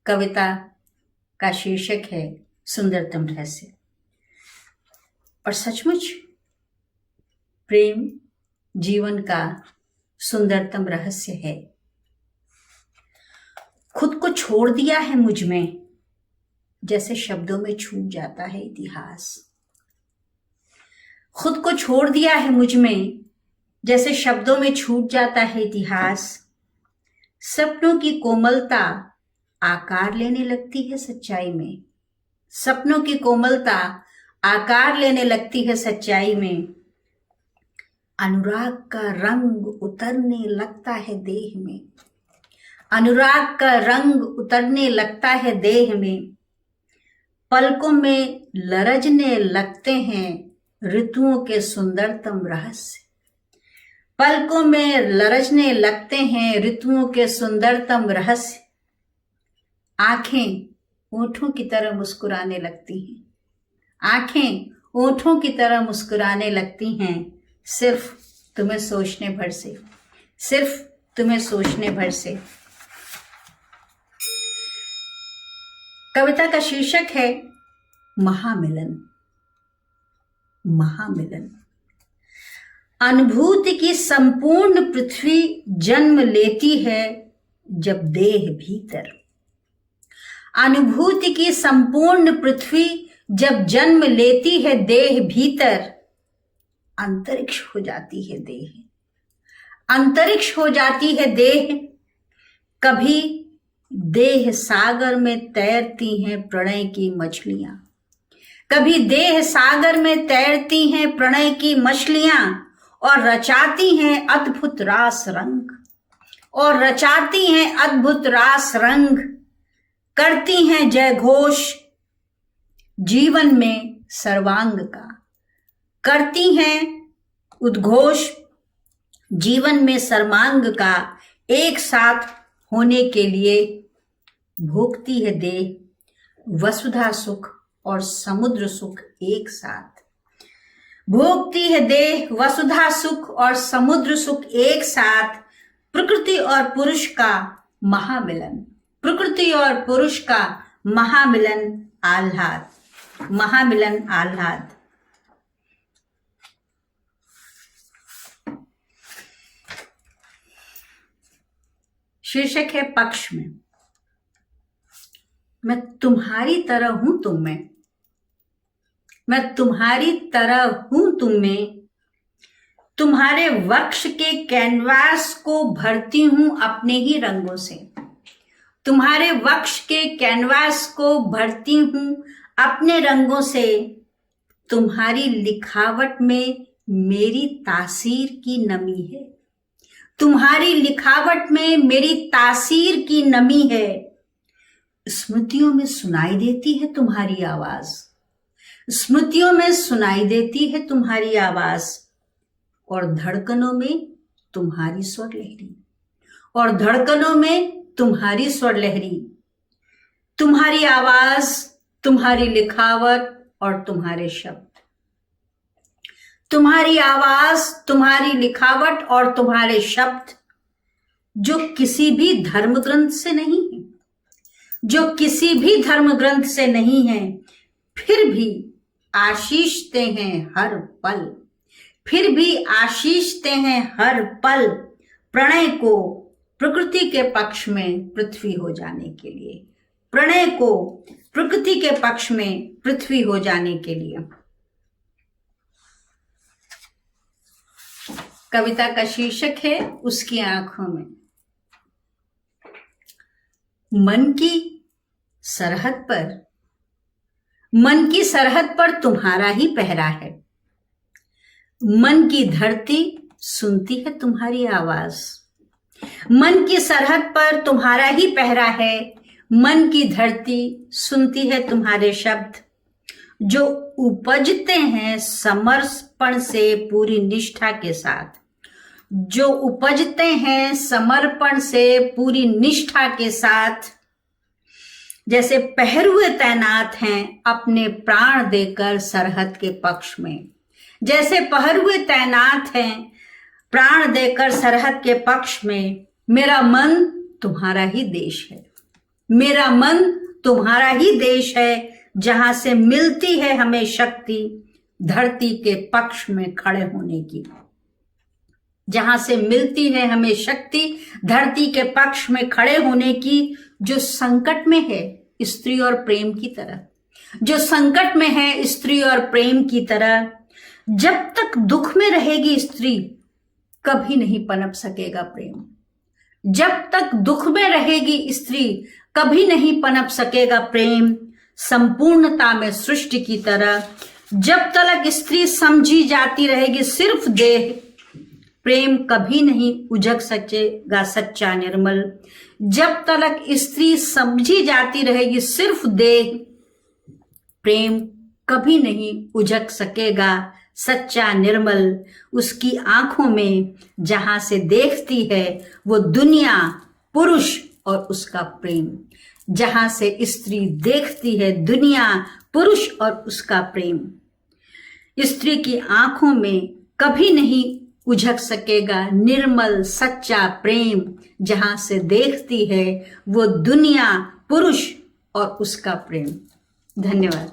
कविता का शीर्षक है सुंदरतम रहस्य। और सचमुच प्रेम जीवन का सुंदरतम रहस्य है। खुद को छोड़ दिया है मुझ में, जैसे शब्दों में छूट जाता है इतिहास। खुद को छोड़ दिया है मुझ में, जैसे शब्दों में छूट जाता है इतिहास। सपनों की कोमलता आकार लेने लगती है सच्चाई में। सपनों की कोमलता आकार लेने लगती है सच्चाई में। अनुराग का रंग उतरने लगता है देह में। अनुराग का रंग उतरने लगता है देह में। पलकों में लरजने लगते हैं ऋतुओं के सुंदरतम रहस्य। पलकों में लरजने लगते हैं ऋतुओं के सुंदरतम रहस्य। आंखें ओंठों की तरह मुस्कुराने लगती हैं। आंखें ओंठों की तरह मुस्कुराने लगती हैं, सिर्फ तुम्हें सोचने भर से। सिर्फ तुम्हें सोचने भर से। कविता का शीर्षक है महामिलन। महामिलन। अनुभूति की संपूर्ण पृथ्वी जन्म लेती है जब देह भीतर। अनुभूति की संपूर्ण पृथ्वी जब जन्म लेती है देह भीतर। अंतरिक्ष हो जाती है देह। अंतरिक्ष हो जाती है देह। कभी देह सागर में तैरती हैं प्रणय की मछलियां। कभी देह सागर में तैरती हैं प्रणय की मछलियां और रचाती हैं अद्भुत रास रंग। और रचाती हैं अद्भुत रास रंग। करती हैं जय घोष जीवन में सर्वांग का। करती हैं उद्घोष जीवन में सर्वांग का। एक साथ होने के लिए भोगती है देह वसुधा सुख और समुद्र सुख एक साथ। भोगती है देह वसुधा सुख और समुद्र सुख एक साथ। प्रकृति और पुरुष का महामिलन। प्रकृति और पुरुष का महामिलन आह्लाद। महामिलन आह्लाद। शीर्षक है पक्ष में। मैं तुम्हारी तरह हूं तुम में। मैं तुम्हारी तरह हूं तुम में। तुम्हारे वक्ष के कैनवास को भरती हूं अपने ही रंगों से। तुम्हारे वक्ष के कैनवास को भरती हूं अपने रंगों से। तुम्हारी लिखावट में मेरी तासीर की नमी है। तुम्हारी लिखावट में मेरी तासीर की नमी है। स्मृतियों में सुनाई देती है तुम्हारी आवाज। स्मृतियों में सुनाई देती है तुम्हारी आवाज। और धड़कनों में तुम्हारी स्वर लहरी। और धड़कनों में तुम्हारी स्वर लहरी। तुम्हारी आवाज, तुम्हारी लिखावट और तुम्हारे शब्द। तुम्हारी आवाज, तुम्हारी लिखावट और तुम्हारे शब्द जो किसी भी धर्म ग्रंथ से नहीं है। जो किसी भी धर्म ग्रंथ से नहीं है, फिर भी आशीषते हैं हर पल। फिर भी आशीषते हैं हर पल प्रणय को प्रकृति के पक्ष में पृथ्वी हो जाने के लिए। प्रणय को प्रकृति के पक्ष में पृथ्वी हो जाने के लिए। कविता का शीर्षक है उसकी आंखों में। मन की सरहद पर, मन की सरहद पर तुम्हारा ही पहरा है। मन की धरती सुनती है तुम्हारी आवाज। मन की सरहद पर तुम्हारा ही पहरा है। मन की धरती सुनती है तुम्हारे शब्द जो उपजते हैं समर्पण से पूरी निष्ठा के साथ। जो उपजते हैं समर्पण से पूरी निष्ठा के साथ। जैसे पहरुए तैनात हैं अपने प्राण देकर सरहद के पक्ष में। जैसे पहरुए तैनात हैं प्राण देकर सरहद के पक्ष में। मेरा मन तुम्हारा ही देश है। मेरा मन तुम्हारा ही देश है, जहां से मिलती है हमें शक्ति धरती के पक्ष में खड़े होने की। जहां से मिलती है हमें शक्ति धरती के पक्ष में खड़े होने की। जो संकट में है स्त्री और प्रेम की तरह, जो संकट में है स्त्री और प्रेम की तरह, जब तक दुख में रहेगी स्त्री कभी नहीं पनप सकेगा प्रेम। जब तक दुख में रहेगी स्त्री कभी नहीं पनप सकेगा प्रेम। संपूर्णता में सृष्टि की तरह जब तक स्त्री समझी जाती रहेगी सिर्फ देह, प्रेम कभी नहीं उजग सकेगा सच्चा निर्मल। जब तक स्त्री समझी जाती रहेगी सिर्फ देह, प्रेम कभी नहीं उजग सकेगा सच्चा निर्मल। उसकी आंखों में जहां से देखती है वो दुनिया, पुरुष और उसका प्रेम। जहां से स्त्री देखती है दुनिया, पुरुष और उसका प्रेम। स्त्री की आंखों में कभी नहीं उझक सकेगा निर्मल सच्चा प्रेम। जहां से देखती है वो दुनिया, पुरुष और उसका प्रेम। धन्यवाद।